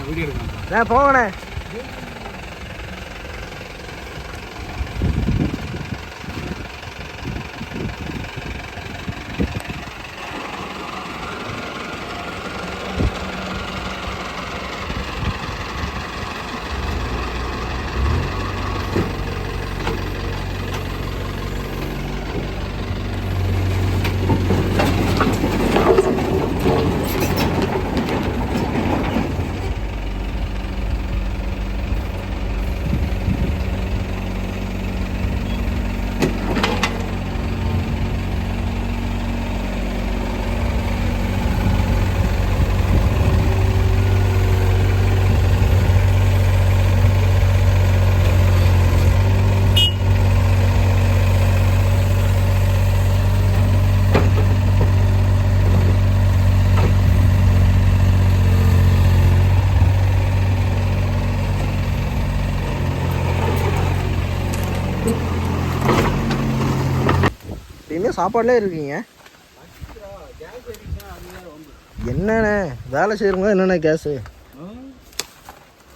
Video எடுக்கணும். போங்கண்ணே. சாப்பாடுலே இருக்கீங்க. என்னண்ணே வேலை செய்கிறவங்க என்னென்ன கேஸு?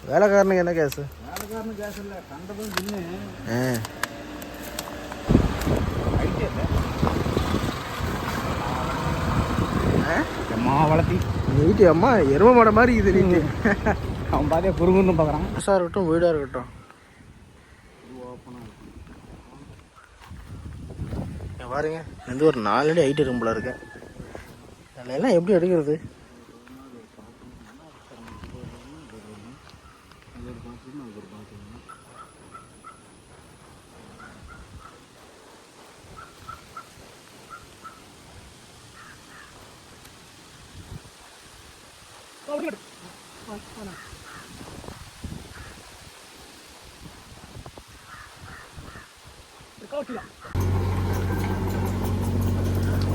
வேலைக்காரனுக்கு என்ன கேஸு? வேலைக்காரனுக்கு கேஸ் இல்லை, கண்டதும் தின்னு. அம்மா வளர்த்தி வீட்டு அம்மா எரும மாட மாதிரி இது நீட்டு. அவன் பாத்தியா குறுங்குன்னு பார்க்குறான். பஸ்ஸாக இருக்கட்டும் வீடாக இருக்கட்டும் பாருங்க. இது ஒரு 4 அடி ஹைட் இருக்கும் போல இருக்கு. அதெல்லாம் எப்படி எடுக்கிறது?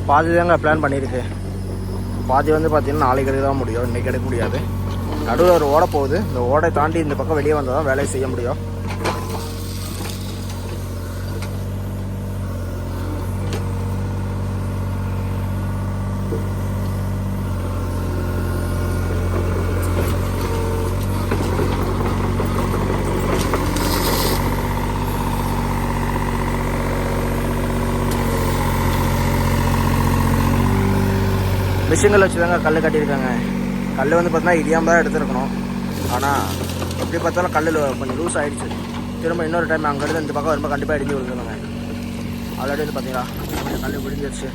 பாதி தாங்க பிளான் பண்ணியிருக்கு. பாதி வந்து பார்த்தீங்கன்னா நாளைக்கு எடுக்க தான் முடியும், இன்றைக்கி எடுக்க முடியாது. நடுவில் ஒரு ஓடை போகுது, இந்த ஓடை தாண்டி இந்த பக்கம் வெளியே வந்தால் தான் வேலையை செய்ய முடியும். மிஷின்கள் வச்சு தாங்க கல் கட்டியிருக்காங்க. கல் வந்து பார்த்தீங்கன்னா இடியாமல் தான் எடுத்துருக்கணும். ஆனால் எப்படி பார்த்தாலும் கல் கொஞ்சம் லூஸ் ஆகிடுச்சு. திரும்ப இன்னொரு டைம் அங்கேருந்து இந்த பக்கம் ரொம்ப கண்டிப்பாக இடிஞ்சு விழுந்துருங்க. ஆல்ரெடி வந்து பார்த்தீங்களா கல் விழுந்துருச்சு.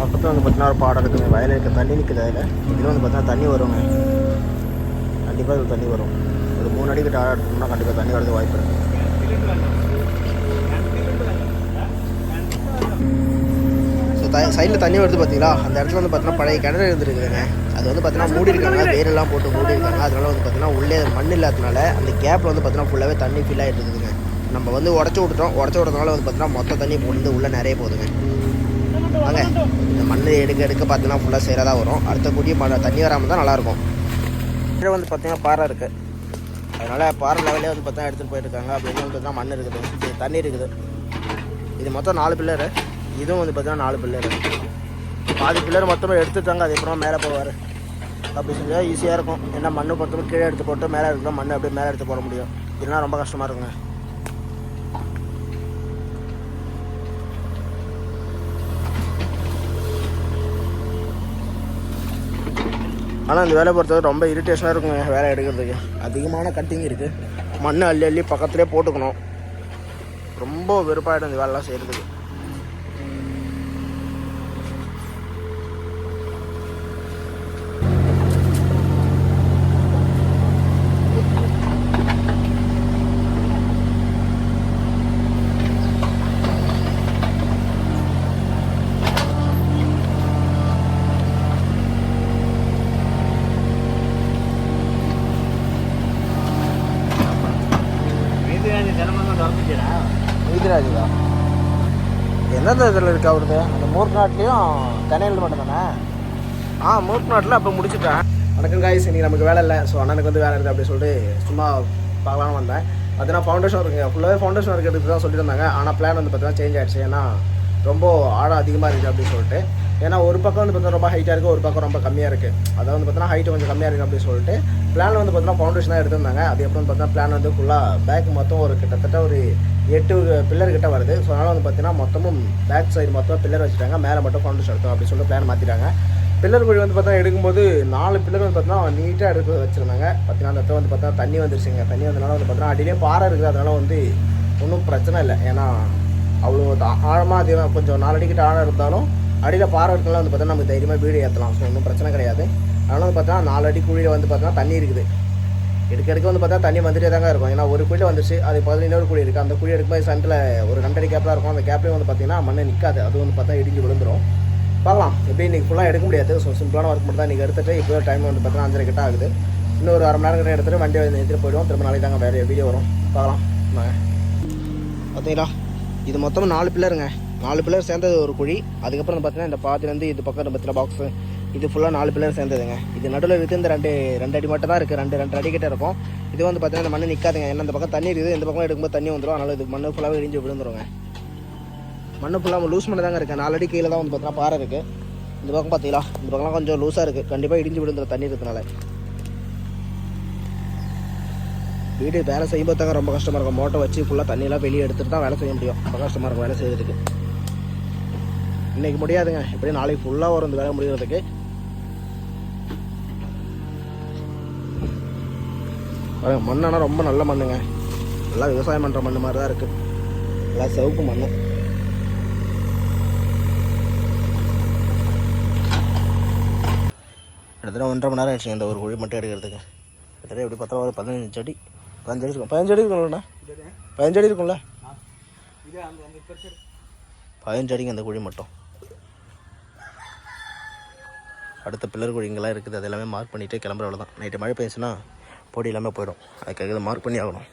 பக்கத்தில் வந்து பார்த்தீங்கன்னா ஒரு பாடம் இருக்குங்க. வயலில் இருக்க தண்ணி நிற்குது. அதில் இதில் வந்து பார்த்தீங்கன்னா தண்ணி வருங்க. கண்டிப்பாக இது தண்ணி வரும். ஒரு 3 அடி கிட்ட ஆழம் எடுத்தோம்னா கண்டிப்பாக தண்ணி வரது வாய்ப்பு இருக்குது. ஸோ சைடில் தண்ணி வருது பார்த்தீங்களா, அந்த இடத்துல வந்து பார்த்தீங்கன்னா பழைய கிணறு இருந்துருக்குதுங்க. அது வந்து பார்த்தீங்கன்னா மூடி இருக்காங்க, வேரெல்லாம் போட்டு மூடி இருக்காங்க. அதனால வந்து பார்த்தீங்கன்னா உள்ளே மண் இல்லாததுனால அந்த கேப்பில் வந்து பார்த்தீங்கன்னா ஃபுல்லாகவே தண்ணி ஃபில் ஆகிட்டு இருக்குதுங்க. நம்ம வந்து உடச்சி விட்றதுனால வந்து பார்த்தீங்கன்னா மொத்த தண்ணி வந்து உள்ளே நிறைய போகுதுங்க. வாங்க இந்த மண் எடுக்க பார்த்தீங்கன்னா ஃபுல்லாக சேராக வரும். அடுத்த கூடிய தண்ணி வராமல் தான் நல்லாயிருக்கும். கீழே வந்து பார்த்தீங்கன்னா பாறை இருக்குது, அதனால் பாறை லெவலே வந்து பார்த்தா எடுத்துகிட்டு போயிருக்காங்க. அப்படின்னு வந்து பார்த்தீங்கன்னா மண் இருக்குது, தண்ணி இருக்குது. இது மொத்தம் 4 பில்லரு, இதுவும் வந்து பார்த்தீங்கன்னா 4 பில்லரு. பாதி பில்லர் மொத்தமாக எடுத்துட்டாங்க. அதுக்கப்புறமா மேலே போவார். அப்படி செஞ்சால் ஈஸியாக இருக்கும். ஏன்னா மண் மொத்தமாக கீழே எடுத்து போட்டு மேலே இருக்கிற மண் அப்படியே மேலே எடுத்து போட முடியும். இதெல்லாம் ரொம்ப கஷ்டமாக இருக்குங்க. ஆனால் இந்த வேலை பொறுத்தவரை ரொம்ப இரிட்டேஷனாக இருக்குங்க. வேலை எடுக்கிறதுக்கு அதிகமான கட்டிங் இருக்குது. மண் அள்ளி அள்ளி பக்கத்துலேயே போட்டுக்கணும். ரொம்ப வெறுப்பாகிடும் இந்த வேலைலாம் செய்கிறதுக்கு. நீதிராஜா எந்தெந்த இதில் இருக்கு அவருது? அந்த மூர்நாட்லேயும் தெனையில் மட்டும் தானே? மூர்நாட்டில் அப்போ முடிச்சுட்டேன். வணக்கம் காய்ஸ், இன்றைக்கி நமக்கு வேலை இல்லை. ஸோ அண்ணனுக்கு வந்து வேலை இருக்குது அப்படின்னு சொல்லிட்டு சும்மா பார்க்கலான்னு வந்தேன். பார்த்தீங்கன்னா ஃபவுண்டேஷன் இருக்குங்க, ஃபுல்லாகவே ஃபவுண்டேஷன் இருக்கிறதுக்கு தான் சொல்லியிருந்தாங்க. ஆனால் பிளான் வந்து பார்த்தீங்கன்னா சேஞ்ச் ஆகிடுச்சு. ஏன்னா ரொம்ப ஆழம் அதிகமாக இருக்குது அப்படின்னு சொல்லிட்டு. ஏன்னா ஒரு பக்கம் வந்து பார்த்தீங்கன்னா ரொம்ப ஹைட்டாக இருக்குது, ஒரு பக்கம் ரொம்ப கம்மியாக இருக்குது. அதாவது வந்து பார்த்தீங்கன்னா ஹைட்டு கொஞ்சம் கம்மியாக இருக்குது அப்படின்னு சொல்லிட்டு பிளான் வந்து பார்த்தீங்கன்னா ஃபவுண்டேஷனாக எடுத்திருந்தாங்க. அது எப்படின்னு பார்த்தீங்கன்னா பிளான் வந்து ஃபுல்லாக பேக் மொத்தம் ஒரு கிட்டத்தட்ட ஒரு 8 பில்லர் கிட்ட வருது. ஸோ அதனால் வந்து பார்த்தீங்கன்னா மொத்தமும் பேக் சைடு மொத்தம் பில்லர் வச்சுட்டாங்க, மேலே மட்டும் ஃபவுண்டேஷன் எடுத்தோம் அப்படின்னு சொல்லிட்டு பிளான் மாற்றிட்டாங்க. பில்லர் குழி வந்து பார்த்தா எடுக்கும்போது 4 பில்லர் வந்து பார்த்தீங்கன்னா நீட்டாக எடுத்து வச்சுருந்தாங்க. பார்த்தீங்கன்னா அந்த இடத்துல வந்து பார்த்தா தண்ணி வந்துருச்சுங்க. தண்ணி வந்தனால வந்து பார்த்தீங்கன்னா அடியிலே பாறை இருக்குது. அதனால் வந்து ஒன்றும் பிரச்சனை இல்லை. ஏன்னா அவ்வளோ ஆழமாக அதிகம் கொஞ்சம் 4 அடிக்கிட்ட ஆழம் இருந்தாலும் அடியில் பாறை இருக்கிறதுனால வந்து பார்த்தீங்கன்னா நமக்கு தைரியமாக வீடு ஏற்றலாம். ஸோ ஒன்றும் பிரச்சனை கிடையாது. அதனால் வந்து பார்த்தீங்கன்னா 4 அடி குழியில் வந்து பார்த்தீங்கன்னா தண்ணி இருக்குது. எடுக்க வந்து பார்த்தா தண்ணி வந்துட்டே தாங்க இருக்கும். ஏன்னா ஒரு குழியில் வந்துச்சு, அது பதில் இன்னொரு குழி இருக்குது. அந்த குழி எடுக்கும்போது சென்டரில் ஒரு 2 அடி கேப் தான் இருக்கும். அந்த கேப்லேயும் வந்து பார்த்தீங்கன்னா மண் நிற்காது. அது வந்து பார்த்தா இடிஞ்சு விழுந்துடும். பார்க்கலாம். எப்படி இன்றைக்கி ஃபுல்லாக எடுக்க முடியாது. ஸோ சிம்பிளான ஒர்க் மட்டும் தான் இன்றைக்கி எடுத்துகிட்டு இப்போ டைம் வந்து பார்த்தீங்கன்னா 5:30 கிட்ட ஆகுது. இன்னும் ஒரு 1/2 மணி நேரம் கிட்ட எடுத்துகிட்டு வண்டியை எடுத்துகிட்டு போயிடுவோம். திரும்ப நாளைக்கு தாங்க வேறு வீடியோ வரும். பார்க்கலாம். பார்த்தீங்களா, இது மொத்தம் 4 பில்லருங்க. 4 பில்லர் சேர்ந்தது ஒரு குழி. அதுக்கப்புறம் பார்த்தீங்கன்னா இந்த பாதிலேருந்து இது பக்கம் பத்திர பாக்ஸு இது ஃபுல்லாக 4 பில்லர் சேர்ந்ததுங்க. இது நடுவில் இருக்குது இந்த 2 அடி மட்டும் தான் இருக்குது. 2 அடி கிட்ட இருக்கும். இது வந்து பார்த்தீங்கன்னா இந்த மண் நிற்காதுங்க. ஏன்னா இந்த பக்கம் தண்ணி இருக்குது, இந்த பக்கம் எடுக்கும்போது தண்ணி வந்துடும். அதனால் இது மண் ஃபுல்லாகவே இடிஞ்சு விழுந்துருங்க. மண் ஃபுல்லாக லூஸ் பண்ணி தாங்க இருக்குது. 4 அடி கீழே தான் வந்து பார்த்தீங்கன்னா பாறை இருக்குது. இந்த பக்கம் பார்த்தீங்களா, இந்த பக்கம்லாம் கொஞ்சம் லூஸாக இருக்குது. கண்டிப்பாக இடிஞ்சு விழுந்துடும் தண்ணி இருக்கிறதுனால. வீடு வேலை செய்யும்போது தாங்க ரொம்ப கஷ்டமாக இருக்கும். மோட்டை வச்சு ஃபுல்லாக தண்ணியெல்லாம் வெளியே எடுத்துகிட்டு தான் வேலை செய்ய முடியும். ரொம்ப கஷ்டமாக இருக்கும் வேலை செய்யறதுக்கு. இன்றைக்கி முடியாதுங்க, எப்படியும் நாளைக்கு ஃபுல்லாக வரும் இந்த வேலை முடிகிறதுக்கு. மண்ணானா ரொம்ப நல்ல மண்ணுங்க. நல்லா விவசாயம் பண்ணுற மண் மாதிரி தான் இருக்குது. நல்லா சிவப்பு மண். கிட்டத்தட்ட 1.5 மணி நேரம் ஆயிடுச்சு இந்த ஒரு குழி மட்டும் எடுக்கிறதுக்கு. கிட்டத்தட்ட எப்படி பார்த்தா ஒரு 15 அடி இருக்கும். 15 அடி இருக்கும்லண்ணா? 15 அடி இருக்கும்ல? 15 அடிங்க அந்த குழி மட்டும். அடுத்த பில்லர் குழிங்கெல்லாம் இருக்குது. அது எல்லாமே மார்க் பண்ணிவிட்டு கிளம்புற அவ்வளோ தான். நைட்டு மழை பெஞ்சுன்னா பொடி எல்லாமே போயிடும். அதுக்காக இதை மார்க் பண்ணி ஆகணும்.